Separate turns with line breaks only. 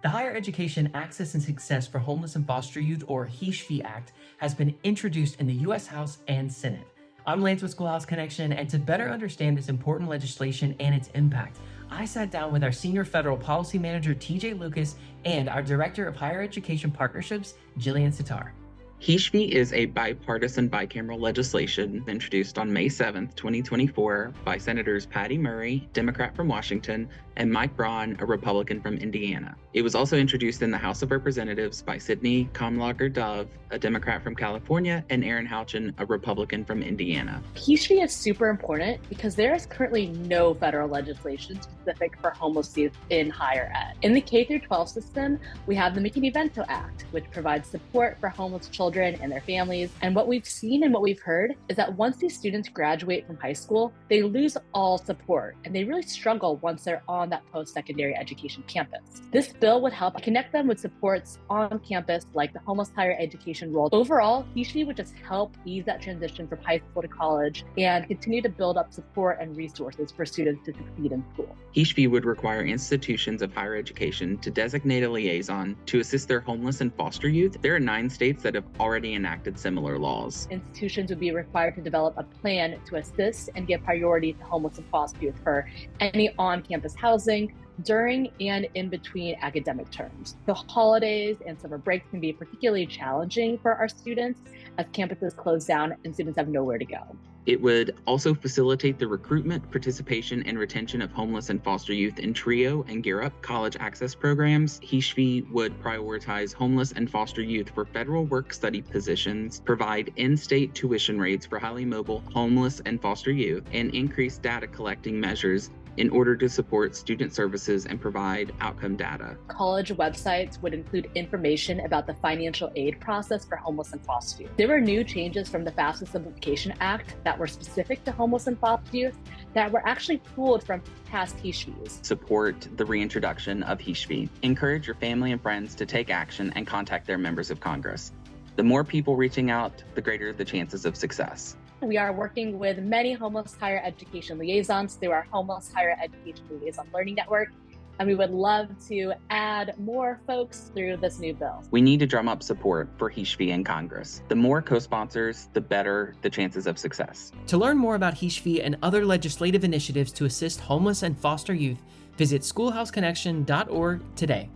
The Higher Education Access and Success for Homeless and Foster Youth, or HESHV Act, has been introduced in the U.S. House and Senate. I'm Lance with Schoolhouse Connection, and to better understand this important legislation and its impact, I sat down with our Senior Federal Policy Manager, TJ Lucas, and our Director of Higher Education Partnerships, Jillian Sitar.
HESHV is a bipartisan bicameral legislation introduced on May 7, 2024 by Senators Patty Murray, Democrat from Washington, and Mike Braun, a Republican from Indiana. It was also introduced in the House of Representatives by Sidney Kamlager-Dove, a Democrat from California, and Aaron Houchin, a Republican from Indiana.
HESHV is super important because there is currently no federal legislation specific for homeless youth in higher ed. In the K-12 system, we have the McKinney-Vento Act, which provides support for homeless children and their families. And what we've seen and what we've heard is that once these students graduate from high school, they lose all support and they really struggle once they're on that post-secondary education campus. This bill would help connect them with supports on campus like the homeless higher education role. Overall, HESHV would just help ease that transition from high school to college and continue to build up support and resources for students to succeed in school.
HESHV would require institutions of higher education to designate a liaison to assist their homeless and foster youth. There are 9 states that have already enacted similar laws.
Institutions would be required to develop a plan to assist and give priority to homeless and foster youth for any on-campus housing during and in between academic terms. The holidays and summer breaks can be particularly challenging for our students as campuses close down and students have nowhere to go.
It would also facilitate the recruitment, participation, and retention of homeless and foster youth in TRIO and Gear Up college access programs. HESHV would prioritize homeless and foster youth for federal work-study positions, provide in-state tuition rates for highly mobile homeless and foster youth, and increase data collecting measures in order to support student services and provide outcome data.
College websites would include information about the financial aid process for homeless and foster youth. There were new changes from the FAFSA Simplification Act that were specific to homeless and foster youth that were actually pulled from past HESHVs.
Support the reintroduction of HESHV. Encourage your family and friends to take action and contact their members of Congress. The more people reaching out, the greater the chances of success.
We are working with many homeless higher education liaisons through our Homeless Higher Education Liaison Learning Network, and we would love to add more folks through this new bill.
We need to drum up support for HESHV in Congress. The more co-sponsors, the better the chances of success.
To learn more about HESHV and other legislative initiatives to assist homeless and foster youth, visit schoolhouseconnection.org today.